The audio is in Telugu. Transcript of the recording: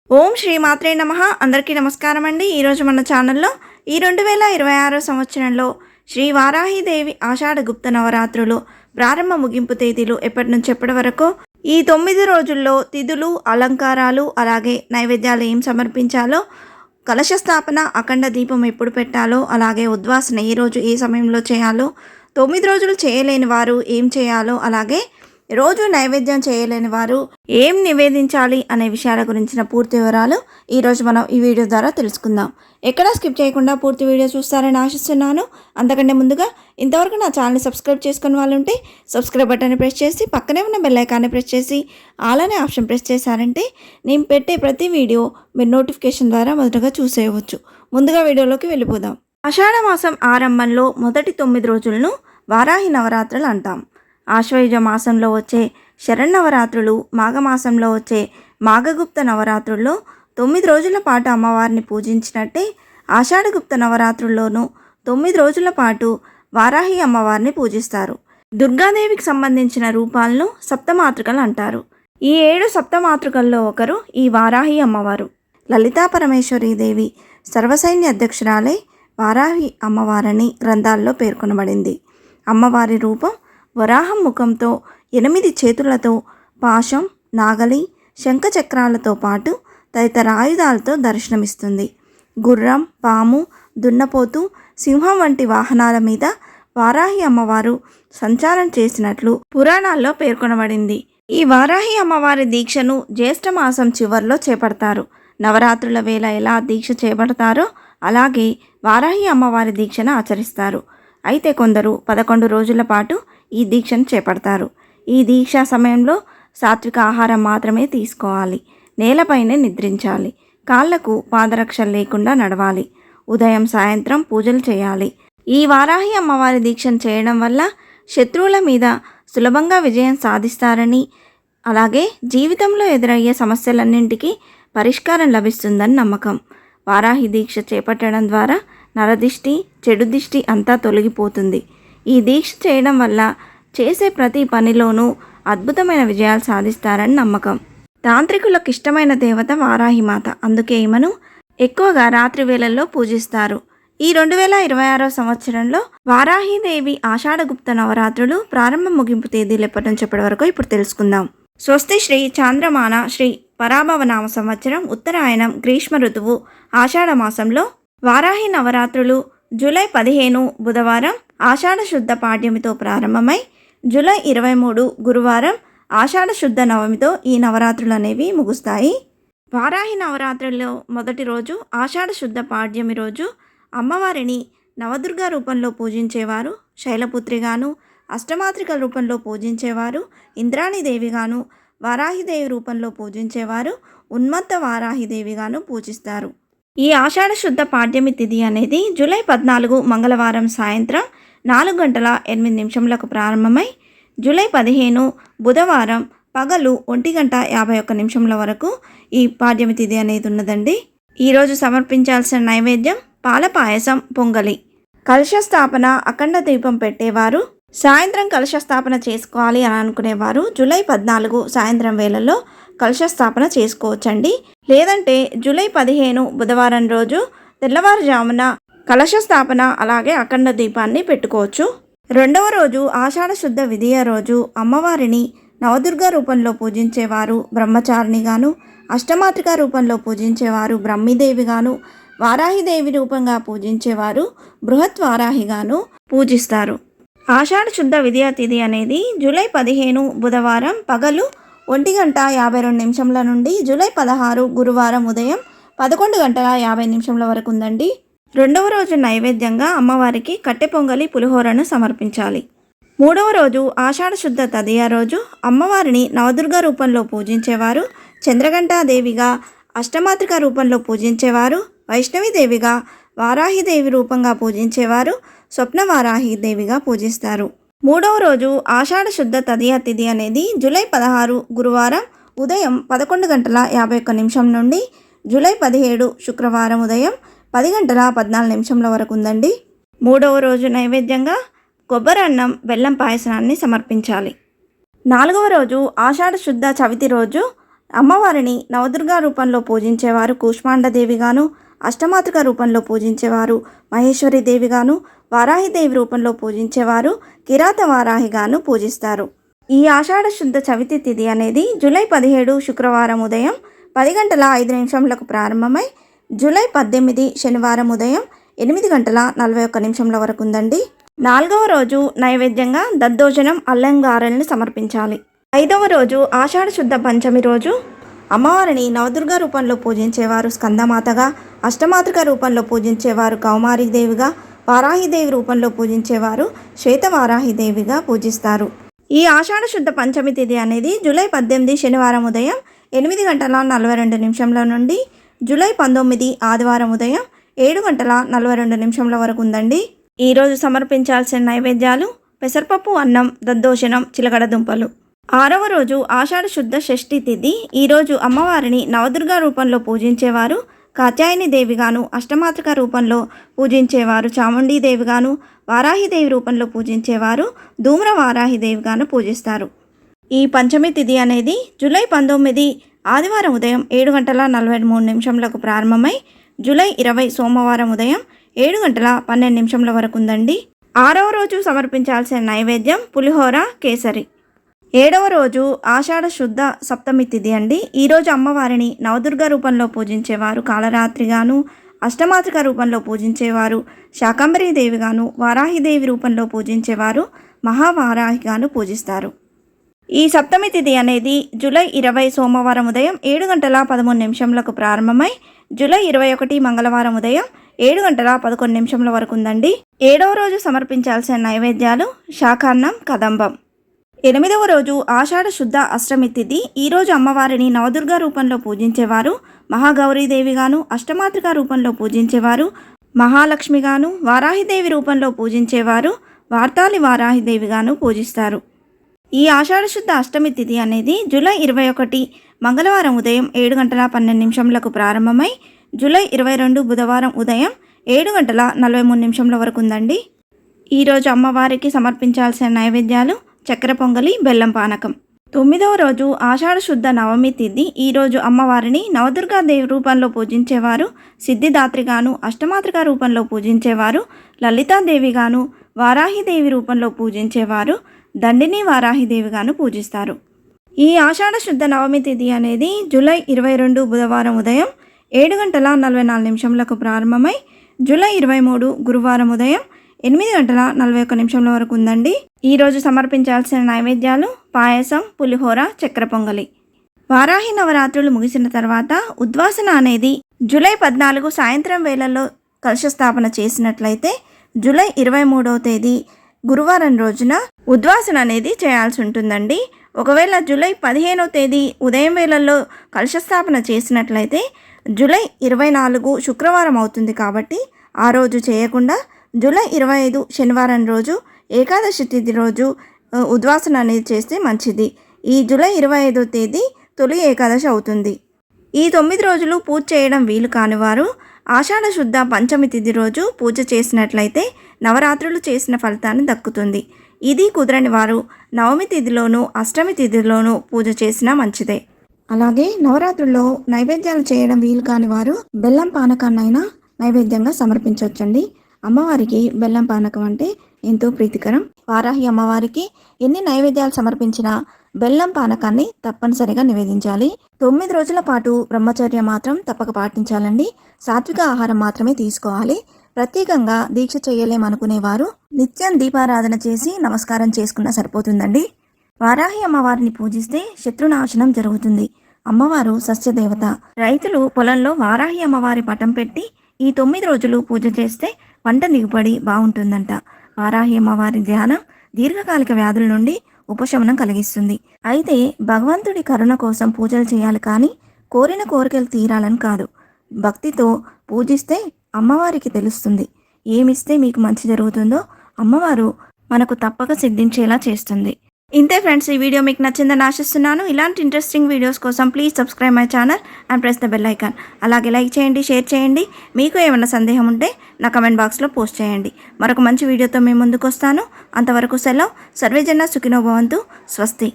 ఓం శ్రీ మాత్రే నమః. అందరికీ నమస్కారం అండి. ఈరోజు మన ఛానల్లో ఈ 2026 సంవత్సరంలో శ్రీ వారాహిదేవి ఆషాఢ గుప్త నవరాత్రులు ప్రారంభ ముగింపు తేదీలు ఎప్పటి నుంచి ఎప్పటి వరకు, ఈ 9 రోజుల్లో తిథులు, అలంకారాలు, అలాగే నైవేద్యాలు ఏం సమర్పించాలో, కలశ స్థాపన, అఖండ దీపం ఎప్పుడు పెట్టాలో, అలాగే ఉద్వాసన ఏ రోజు ఏ సమయంలో చేయాలో, 9 రోజులు చేయలేని వారు ఏం చేయాలో, అలాగే రోజు నైవేద్యం చేయలేని వారు ఏం నివేదించాలి అనే విషయాల గురించిన పూర్తి వివరాలు ఈరోజు మనం ఈ వీడియో ద్వారా తెలుసుకుందాం. ఎక్కడా స్కిప్ చేయకుండా పూర్తి వీడియో చూస్తారని ఆశిస్తున్నాను. అంతకంటే ముందుగా ఇంతవరకు నా ఛానల్ని సబ్స్క్రైబ్ చేసుకుని వాళ్ళు ఉంటే సబ్స్క్రైబ్ బటన్ని ప్రెస్ చేసి పక్కనే ఉన్న బెల్ ఐకాన్ని ప్రెస్ చేసి ఆల్ అనే ఆప్షన్ ప్రెస్ చేశారంటే నేను పెట్టే ప్రతి వీడియో మీరు నోటిఫికేషన్ ద్వారా మొదటగా చూసేయవచ్చు. ముందుగా వీడియోలోకి వెళ్ళిపోదాం. ఆషాఢ మాసం ఆరంభంలో మొదటి 9 రోజులను వారాహి నవరాత్రులు అంటాం. ఆశ్వయుజ మాసంలో వచ్చే శరన్నవరాత్రులు, మాఘమాసంలో వచ్చే మాఘగుప్త నవరాత్రుల్లో 9 రోజుల పాటు అమ్మవారిని పూజించినట్టే ఆషాఢగుప్త నవరాత్రుల్లోనూ 9 రోజుల పాటు వారాహి అమ్మవారిని పూజిస్తారు. దుర్గాదేవికి సంబంధించిన రూపాలను సప్తమాతృకలు అంటారు. ఈ 7 సప్తమాతృకల్లో ఒకరు ఈ వారాహి అమ్మవారు. లలితా పరమేశ్వరీదేవి సర్వసైన్య అధ్యక్షురాలై వారాహి అమ్మవారని గ్రంథాల్లో పేర్కొనబడింది. అమ్మవారి రూపం వరాహం ముఖంతో 8 చేతులతో పాశం, నాగలి, శంఖచక్రాలతో పాటు తదితర ఆయుధాలతో దర్శనమిస్తుంది. గుర్రం, పాము, దున్నపోతు, సింహం వంటి వాహనాల మీద వారాహి అమ్మవారు సంచారం చేసినట్లు పురాణాల్లో పేర్కొనబడింది. ఈ వారాహి అమ్మవారి దీక్షను జ్యేష్ఠ మాసం చివరిలో చేపడతారు. నవరాత్రుల వేళ ఎలా దీక్ష చేపడతారో అలాగే వారాహి అమ్మవారి దీక్షను ఆచరిస్తారు. అయితే కొందరు 11 రోజుల పాటు ఈ దీక్షను చేపడతారు. ఈ దీక్షా సమయంలో సాత్విక ఆహారం మాత్రమే తీసుకోవాలి. నేలపైనే నిద్రించాలి. కాళ్లకు పాదరక్షలు లేకుండా నడవాలి. ఉదయం సాయంత్రం పూజలు చేయాలి. ఈ వారాహి అమ్మవారి దీక్షను చేయడం వల్ల శత్రువుల మీద సులభంగా విజయం సాధిస్తారని, అలాగే జీవితంలో ఎదురయ్యే సమస్యలన్నింటికీ పరిష్కారం లభిస్తుందని నమ్మకం. వారాహి దీక్ష చేపట్టడం ద్వారా నరదిష్టి, చెడు దిష్టి అంతా తొలగిపోతుంది. ఈ దీక్ష చేయడం వల్ల చేసే ప్రతి పనిలోనూ అద్భుతమైన విజయాలు సాధిస్తారని నమ్మకం. తాంత్రికులకు ఇష్టమైన దేవత వారాహిమాత. అందుకే ఈమెను ఎక్కువగా రాత్రి వేళల్లో పూజిస్తారు. ఈ 2026 సంవత్సరంలో వారాహిదేవి ఆషాఢగుప్త నవరాత్రులు ప్రారంభ ముగింపు తేదీలు ఎప్పటి నుంచి ఎప్పటి వరకు ఇప్పుడు తెలుసుకుందాం. స్వస్తి శ్రీ చాంద్రమాన శ్రీ పరాభవనామ సంవత్సరం ఉత్తరాయణం గ్రీష్మ ఋతువు ఆషాఢ మాసంలో వారాహి నవరాత్రులు జూలై 15 బుధవారం ఆషాఢ శుద్ధ పాడ్యమితో ప్రారంభమై జూలై 23 గురువారం ఆషాఢ శుద్ధ నవమితో ఈ నవరాత్రులు అనేవి ముగుస్తాయి. వారాహి నవరాత్రుల్లో మొదటి రోజు ఆషాఢ శుద్ధ పాడ్యమి రోజు అమ్మవారిని నవదుర్గా రూపంలో పూజించేవారు శైలపుత్రిగాను, అష్టమాత్రిక రూపంలో పూజించేవారు ఇంద్రాణీదేవిగాను, వారాహిదేవి రూపంలో పూజించేవారు ఉన్మత్త వారాహిదేవిగాను పూజిస్తారు. ఈ ఆషాఢ శుద్ధ పాడ్యమి తిథి అనేది జూలై 14 మంగళవారం సాయంత్రం 4:08 ప్రారంభమై జూలై 15 బుధవారం పగలు 1:51 వరకు ఈ పాడ్యమి తిథి అనేది ఉన్నదండి. ఈరోజు సమర్పించాల్సిన నైవేద్యం పాల పాయసం, పొంగలి. కలశ స్థాపన, అఖండ దీపం పెట్టేవారు సాయంత్రం కలశ స్థాపన చేసుకోవాలి అని అనుకునేవారు జూలై 14 సాయంత్రం వేళల్లో కలశ స్థాపన చేసుకోవచ్చండి. లేదంటే జూలై 15 బుధవారం రోజు తెల్లవారుజామున కలశ స్థాపన అలాగే అఖండ దీపాన్ని పెట్టుకోవచ్చు. రెండవ రోజు ఆషాఢ శుద్ధ విధియ రోజు అమ్మవారిని నవదుర్గా రూపంలో పూజించేవారు బ్రహ్మచారిణిగాను, అష్టమాత్రిక రూపంలో పూజించేవారు బ్రహ్మీదేవిగాను, వారాహిదేవి రూపంగా పూజించేవారు బృహత్ వారాహిగాను పూజిస్తారు. ఆషాఢ శుద్ధ విధియ తిథి అనేది జూలై 15 బుధవారం పగలు 1:52 నుండి జూలై 16 గురువారం ఉదయం 11:50 వరకు ఉందండి. రెండవ రోజు నైవేద్యంగా అమ్మవారికి కట్టె పొంగలి, పులిహోరను సమర్పించాలి. మూడవ రోజు ఆషాఢ శుద్ధ తదియ రోజు అమ్మవారిని నవదుర్గా రూపంలో పూజించేవారు చంద్రఘంటాదేవిగా, అష్టమాత్రిక రూపంలో పూజించేవారు వైష్ణవిదేవిగా, వారాహిదేవి రూపంగా పూజించేవారు స్వప్న వారాహిదేవిగా పూజిస్తారు. మూడవ రోజు ఆషాఢ శుద్ధ తదియ తిథి అనేది జూలై 16 గురువారం ఉదయం 11:51 నుండి జూలై 17 శుక్రవారం ఉదయం 10:14 వరకు ఉందండి. మూడవ రోజు నైవేద్యంగా కొబ్బరి అన్నం, బెల్లం పాయసాన్ని సమర్పించాలి. నాలుగవ రోజు ఆషాఢ శుద్ధ చవితి రోజు అమ్మవారిని నవదుర్గా రూపంలో పూజించేవారు కూష్మాండదేవిగాను, అష్టమాతృక రూపంలో పూజించేవారు మహేశ్వరి దేవిగాను, వారాహిదేవి రూపంలో పూజించేవారు కిరాత వారాహిగాను పూజిస్తారు. ఈ ఆషాఢ శుద్ధ చవితి తిథి అనేది జూలై 17 శుక్రవారం ఉదయం 10 గంటల 5 నిమిషంలకు ప్రారంభమై జూలై 18 శనివారం ఉదయం 8 గంటల 41 నిమిషంల వరకు ఉందండి. 4వ రోజు నైవేద్యంగా దద్దోజనం అల్లంగారెల్ని సమర్పించాలి. 5వ రోజు ఆషాఢ శుద్ధ పంచమి రోజు అమ్మవారిని నవదుర్గా రూపంలో పూజించేవారు స్కందమాతగా, అష్టమాతృక రూపంలో పూజించేవారు కౌమారీదేవిగా, వారాహిదేవి రూపంలో పూజించేవారు శ్వేతవారాహిదేవిగా పూజిస్తారు. ఈ ఆషాఢ శుద్ధ పంచమి తిథి అనేది జూలై 18 శనివారం ఉదయం 8 గంటల 42 నిమిషంల నుండి జూలై 19 ఆదివారం ఉదయం 7 గంటల 42 నిమిషంల వరకు ఉందండి. ఈరోజు సమర్పించాల్సిన నైవేద్యాలు పెసరపప్పు అన్నం, దద్దోజనం, చిలకడ దుంపలు. 6వ రోజు ఆషాఢ శుద్ధ షష్ఠి తిథి. ఈరోజు అమ్మవారిని నవదుర్గా రూపంలో పూజించేవారు కాత్యాయని దేవిగాను, అష్టమాతృక రూపంలో పూజించేవారు చాముండీదేవిగాను, వారాహిదేవి రూపంలో పూజించేవారు ధూమ్ర వారాహిదేవిగాను పూజిస్తారు. ఈ పంచమి తిథి అనేది జూలై 19 ఆదివారం ఉదయం 7 గంటల 43 నిమిషంలకు ప్రారంభమై జూలై 20 సోమవారం ఉదయం 7 గంటల 12 నిమిషంల వరకు ఉందండి. 6వ రోజు సమర్పించాల్సిన నైవేద్యం పులిహోర, కేసరి. 7వ రోజు ఆషాఢ శుద్ధ సప్తమి తిథి అండి. ఈరోజు అమ్మవారిని నవదుర్గా రూపంలో పూజించేవారు కాలరాత్రిగాను, అష్టమాతృక రూపంలో పూజించేవారు శాకంబరీదేవిగాను, వారాహిదేవి రూపంలో పూజించేవారు మహావారాహిగాను పూజిస్తారు. ఈ సప్తమి తిథి అనేది జూలై 20 సోమవారం ఉదయం 7 గంటల 13 నిమిషంలకు ప్రారంభమై జూలై 21 మంగళవారం ఉదయం 7 గంటల 11 నిమిషంల వరకు ఉందండి. 7వ రోజు సమర్పించాల్సిన నైవేద్యాలు శాకాన్నం, కదంబం. 8వ రోజు ఆషాఢ శుద్ధ అష్టమి తిథి. ఈరోజు అమ్మవారిని నవదుర్గా రూపంలో పూజించేవారు మహాగౌరీదేవిగాను, అష్టమాతృక రూపంలో పూజించేవారు మహాలక్ష్మిగాను, వారాహిదేవి రూపంలో పూజించేవారు వార్తాలి వారాహిదేవిగాను పూజిస్తారు. ఈ ఆషాఢ శుద్ధ అష్టమి తిథి అనేది జూలై 21 మంగళవారం ఉదయం 7 గంటల 12 నిమిషంలకు ప్రారంభమై జూలై 22 బుధవారం ఉదయం 7 గంటల 43 నిమిషంల వరకు ఉందండి. ఈరోజు అమ్మవారికి సమర్పించాల్సిన నైవేద్యాలు చక్కెర పొంగలి, బెల్లం పానకం. 9వ రోజు ఆషాఢ శుద్ధ నవమి తిథి. ఈరోజు అమ్మవారిని నవదుర్గా దేవి రూపంలో పూజించేవారు సిద్ధిదాత్రిగాను, అష్టమాతృక రూపంలో పూజించేవారు లలితాదేవిగాను, వారాహిదేవి రూపంలో పూజించేవారు దండిని వారాహిదేవిగాను పూజిస్తారు. ఈ ఆషాఢ శుద్ధ నవమి తిథి అనేది జూలై 22 బుధవారం ఉదయం 7 గంటల 44 నిమిషంలకు ప్రారంభమై జూలై 23 గురువారం ఉదయం 8 గంటల 41 నిమిషంల వరకు ఉందండి. ఈరోజు సమర్పించాల్సిన నైవేద్యాలు పాయసం, పులిహోర, చక్కెర పొంగలి. వారాహి నవరాత్రులు ముగిసిన తర్వాత ఉద్వాసన అనేది జూలై 14 సాయంత్రం వేళల్లో కలశస్థాపన చేసినట్లయితే జూలై 23వ తేదీ గురువారం రోజున ఉద్వాసన అనేది చేయాల్సి ఉంటుందండి. ఒకవేళ జూలై 15వ తేదీ ఉదయం వేళల్లో కలశస్థాపన చేసినట్లయితే జూలై 24 శుక్రవారం అవుతుంది. కాబట్టి ఆ రోజు చేయకుండా జూలై 25 శనివారం రోజు ఏకాదశి తిథి రోజు ఉద్వాసన అనేది చేస్తే మంచిది. ఈ జూలై 25వ తేదీ తొలి ఏకాదశి అవుతుంది. ఈ 9 రోజులు పూజ చేయడం వీలు కానివారు ఆషాఢ శుద్ధ పంచమి తిథి రోజు పూజ చేసినట్లయితే నవరాత్రులు చేసిన ఫలితాన్ని దక్కుతుంది. ఇది కుదరని వారు నవమి తిథిలోనూ అష్టమి తిథిలోనూ పూజ చేసినా మంచిదే. అలాగే నవరాత్రుల్లో నైవేద్యాలు చేయడం వీలు కాని వారు బెల్లం పానకాన్నైనా నైవేద్యంగా సమర్పించవచ్చండి. అమ్మవారికి బెల్లం పానకం అంటే ఎంతో ప్రీతికరం. వారాహి అమ్మవారికి ఎన్ని నైవేద్యాలు సమర్పించినా బెల్లం పానకాన్ని తప్పనిసరిగా నివేదించాలి. 9 రోజుల పాటు బ్రహ్మచర్య మాత్రం తప్పక పాటించాలండి. సాత్విక ఆహారం మాత్రమే తీసుకోవాలి. ప్రత్యేకంగా దీక్ష చేయలేమనుకునేవారు నిత్యం దీపారాధన చేసి నమస్కారం చేసుకున్నా సరిపోతుందండి. వారాహి అమ్మవారిని పూజిస్తే శత్రునాశనం జరుగుతుంది. అమ్మవారు సస్యదేవత. రైతులు పొలంలో వారాహి అమ్మవారి పటం పెట్టి ఈ 9 రోజులు పూజ చేస్తే పంట దిగుబడి బాగుంటుందంట. వారాహి అమ్మవారి ధ్యానం దీర్ఘకాలిక వ్యాధుల నుండి ఉపశమనం కలిగిస్తుంది. అయితే భగవంతుడి కరుణ కోసం పూజలు చేయాలి, కానీ కోరిన కోరికలు తీరాలని కాదు. భక్తితో పూజిస్తే అమ్మవారికి తెలుస్తుంది ఏమిస్తే మీకు మంచి జరుగుతుందో అమ్మవారు మనకు తప్పక సిద్ధించేలా చేస్తుంది. ఇంతే ఫ్రెండ్స్, ఈ వీడియో మీకు నచ్చిందని ఆశిస్తున్నాను. ఇలాంటి ఇంట్రెస్టింగ్ వీడియోస్ కోసం please subscribe my channel and press the bell icon. అలాగే లైక్ చేయండి, షేర్ చేయండి. మీకు ఏమైనా సందేహం ఉంటే నా కమెంట్ బాక్స్లో పోస్ట్ చేయండి. మరొక మంచి వీడియోతో మేము ముందుకు వస్తాను. అంతవరకు సెలవు. సర్వేజన సుఖినో భవంతు. స్వస్తి.